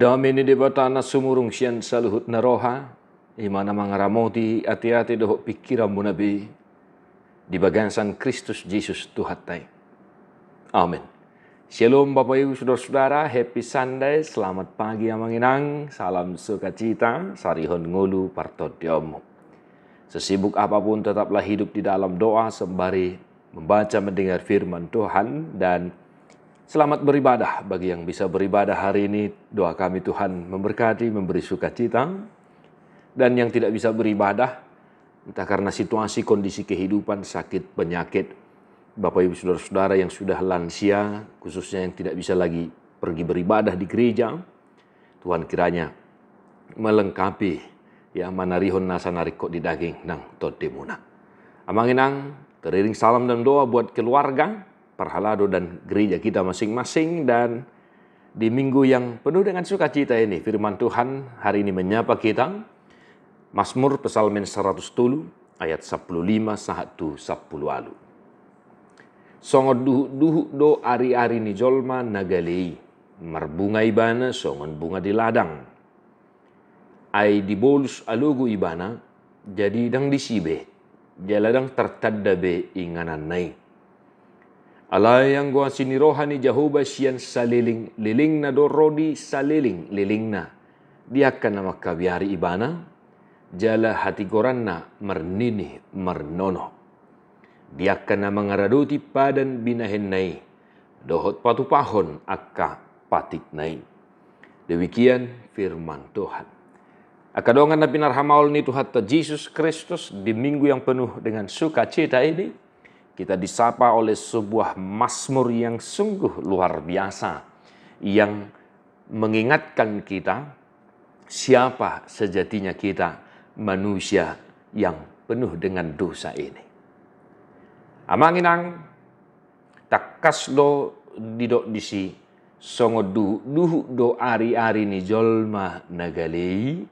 Damini di batana sumurung sian saluhut naroha, imana mangaramoti ati-ati dohok pikiran munabi, di bagansan Kristus Yesus Tuhatai. Amin. Shalom Bapak Ibu Saudara-saudara, happy Sunday, selamat pagi amanginang, salam sukacita, sarihon ngulu partodiomu. Sesibuk apapun tetaplah hidup di dalam doa sembari membaca mendengar firman Tuhan, dan selamat beribadah bagi yang bisa beribadah hari ini. Doa kami Tuhan memberkati, memberi sukacita. Dan yang tidak bisa beribadah, entah karena situasi, kondisi kehidupan, sakit, penyakit, Bapak Ibu Saudara-saudara yang sudah lansia, khususnya yang tidak bisa lagi pergi beribadah di gereja, Tuhan kiranya melengkapi ya manarihon nasa nariko di daging nang todemuna. Amanginang, teriring salam dan doa buat keluarga, perhalado dan gereja kita masing-masing. Dan di minggu yang penuh dengan sukacita ini, firman Tuhan hari ini menyapa kita. Mazmur Psalmen 110 ayat 15 sahatu 10 alu. Songon duhu do ari-ari ni jolma nagalei, marbunga ibana songon bunga di ladang. Ai dibolus alugu ibana, jadi dang disibe, jaladang tertadabe inganan nai. Alay yang gua sini rohani Jehovah sian saliling liling na dorodi saliling liling na. Dia akan nama kabiari ibana, jala hati goranna mernini mernono. Dia akan nama ngaraduti padan binahen nai, dohot patu pahon akka patik nai. Demikian firman Tuhan. Akadongan na pinarhamaul ni Tuhan Yesus Kristus di minggu yang penuh dengan sukacita ini, kita disapa oleh sebuah mazmur yang sungguh luar biasa, yang mengingatkan kita siapa sejatinya kita, manusia yang penuh dengan dosa ini. Amanginang takas do didok disi songo duhu do ari-ari ni jolma nagalei,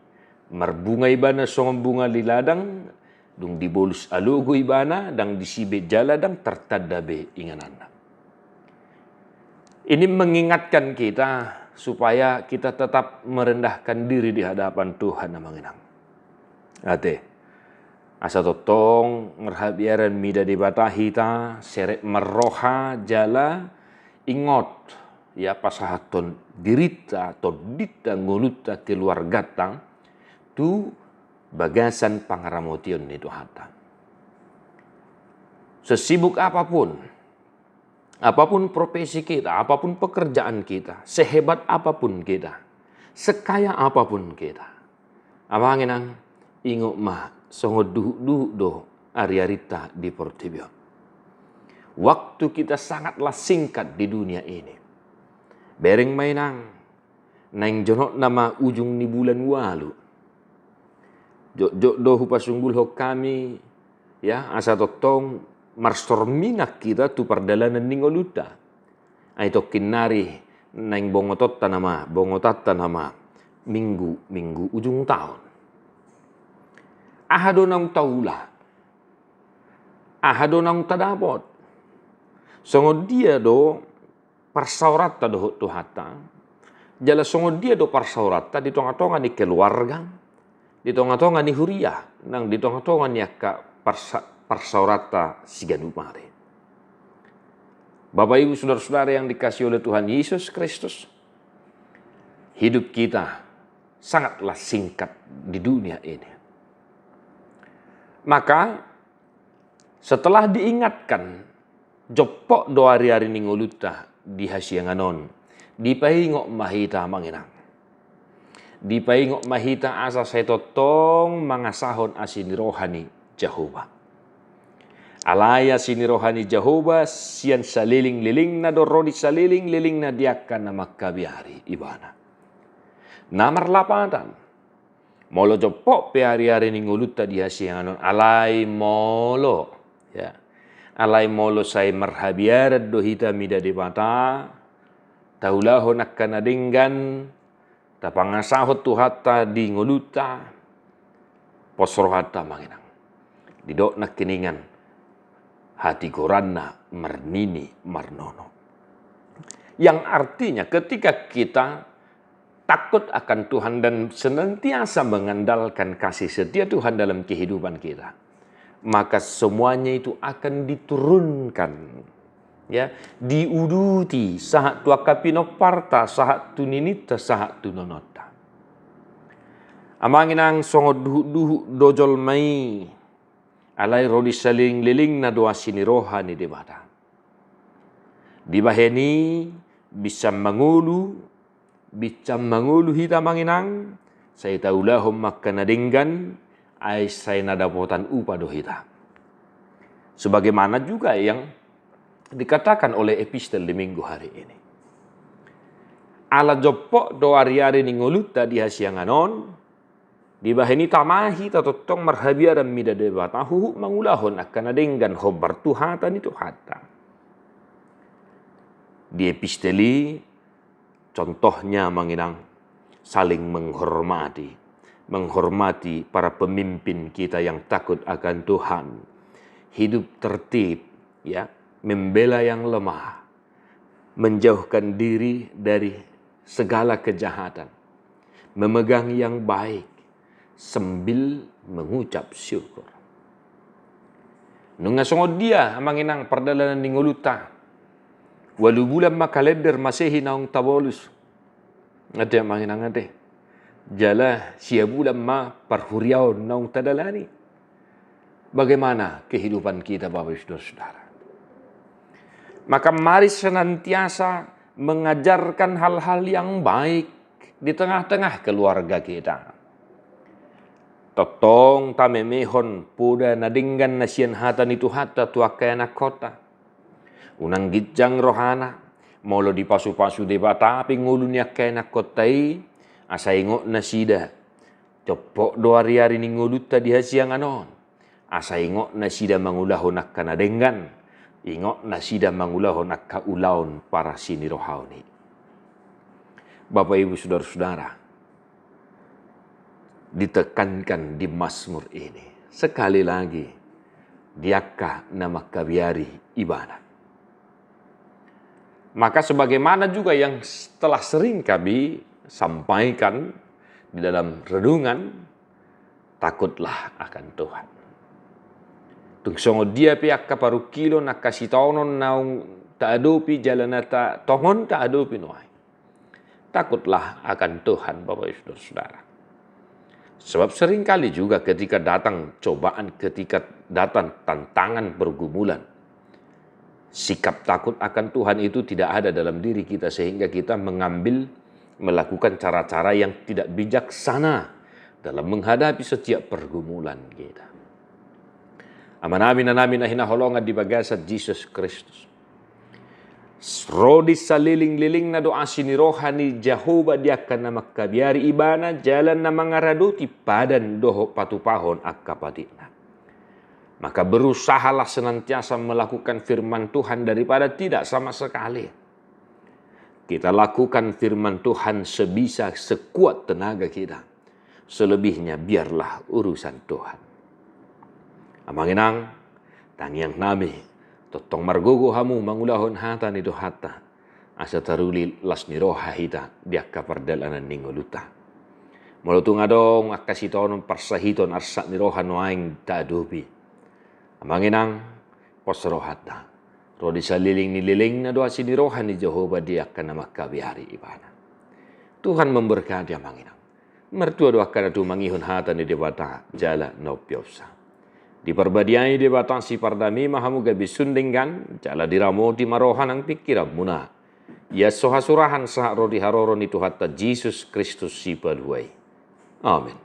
marbunga ibana songo bunga di ladang, dung dibolus alugu ibana, dang disibe jaladang tertadabe inganana. Ini mengingatkan kita supaya kita tetap merendahkan diri di hadapan Tuhan amanginang. Ate, asa totong ngerhabiaran mida di batahita, seret meroha jala, ingot ya pasahaton dirita atau dita nguluta keluarga tang, tu bagasan pangaramotion ni Tuhata. Sesibuk apapun profesi kita, apapun pekerjaan kita, sehebat apapun kita, sekaya apapun kita, amanginang ingok mah songo duhu do ari-arita di portibio. Waktu kita sangatlah singkat di dunia ini. Bereng mainang naing jonok nama ujung ni bulan walu. Jok do hupasunggul ho kami ya asa totong marstor minak kita tu pardalanan ningoluta. Ai tokin nari naing bongotatta nama minggu ujung tahun. Ahado nang taula, ahado nang tadapot. Songo dia do parsaurata do Tuhata, jala songo dia do parsaurata di tonga-tonga ni keluarga, di tonga-tonga ni huria, nang di tonga-tonga ni akka parsaurata siganumare. Bapak Ibu Saudara-saudara yang dikasihi oleh Tuhan Yesus Kristus, hidup kita sangatlah singkat di dunia ini. Maka setelah diingatkan jopok do ari-ari ningoluta di hasianganon, dipaingok mahita manginang. Dipaingok mahita asa saya totong mangasahon asini rohani Jehovah. Alaya sini rohani Jehovah sian saliling-liling na dorodi saliling-liling na diakan na makabiari ibana. Namar lapatan. Molo jopok pe hari-hari ni nguluta di hasianganon alai molo ya. Alai molo say marhabiarat do hita mida di mata. Taulahon akan adinggan tapangasahot Tuhata di nguluta posrohata manginang. Didok nak keningan hati goranna mernini marnono. Yang artinya ketika kita takut akan Tuhan dan senantiasa mengandalkan kasih setia Tuhan dalam kehidupan kita, maka semuanya itu akan diturunkan, ya, diuduti saat tua kapino parta saat tuninita saat tunonota. Amanginang songo duhu dojol mai alai rodi saling liling na doa sini rohani di bata. Di baheni bisa mangulu hita manginang, saya tahulah maka nadinggan, ay saya nadapotan upa do hita. Sebagaimana juga yang dikatakan oleh epistel di minggu hari ini. Ala jopok do ari-ari ningoluta di hasianganon, di baheni tamahi tatotong marhabiaran mida debata huhu mangulahon akan nadinggan hobar tuhatan itu hata. Di episteli, contohnya menginang saling menghormati para pemimpin kita yang takut akan Tuhan, hidup tertib, ya, membela yang lemah, menjauhkan diri dari segala kejahatan, memegang yang baik, sambil mengucap syukur. Nungasongo dia menginang perdalanan ningoluta. Walau bulan makalender masehi naung tabolus. Ada yang manginang ade. Jala sia bulan ma parhuriau naung tadalani. Bagaimana kehidupan kita Bapak Ibu Saudara? Maka mari senantiasa mengajarkan hal-hal yang baik di tengah-tengah keluarga kita. Totong tamemehon puda nadinggan nasian hatan itu hata tuakayana kota. Unang gijang rohana, molo di pasu-pasu debata api ngulunya kena kotai, asa ingok nasida. Copok doa riari ni nguluta di hasiang anon. Asa ingok nasida mangulahon akka nadenggan, ingok nasida mangulahon akka ulaon para sini rohani. Bapak Ibu Saudara-saudara, ditekankan di Mazmur ini. Sekali lagi, diakah nama kabiari ibadah. Maka sebagaimana juga yang telah sering kami sampaikan di dalam renungan, takutlah akan Tuhan. Tungsongo dia pihak kaparu kilo nakasitonon naung taadopi jalanata tongon taadopi noai. Takutlah akan Tuhan Bapak Ibu Saudara. Sebab seringkali juga ketika datang cobaan, ketika datang tantangan pergumulan, sikap takut akan Tuhan itu tidak ada dalam diri kita sehingga kita melakukan cara-cara yang tidak bijaksana dalam menghadapi setiap pergumulan kita. Amin ahina holongan di bagasat Yesus Kristus. Rodi saliling-liling na doa sini rohani Jehovah diakan nama kabiari ibana jalan na mangaraduti padan doho patupahon akapadina. Maka berusahalah senantiasa melakukan firman Tuhan daripada tidak sama sekali. Kita lakukan firman Tuhan sebisa sekuat tenaga kita. Selebihnya biarlah urusan Tuhan. Amanginang, tangiang nami, totong margogo hamu mangulahon hata nido hata. Asa taruli las niroha hita diakka perdalanan ningoluta. Molutung adong akasitonon parsahiton arsak niroha noaing taadupi. Amanginang posrohata. Rodi saliling nililing na doa sinirohan ni Jehovah dia akan nama kabiari ibana. Tuhan memberkati amanginang. Mertua doa kana tu mangihun hata ni debata jala no piopsa. Di perbadiai debata si pardami mahamu gabi sundinggan jala diramoti marohan ang pikiran muna. Ya sohasurahan sah rodi haroron itu hatta Jesus Kristus si paduai. Amin.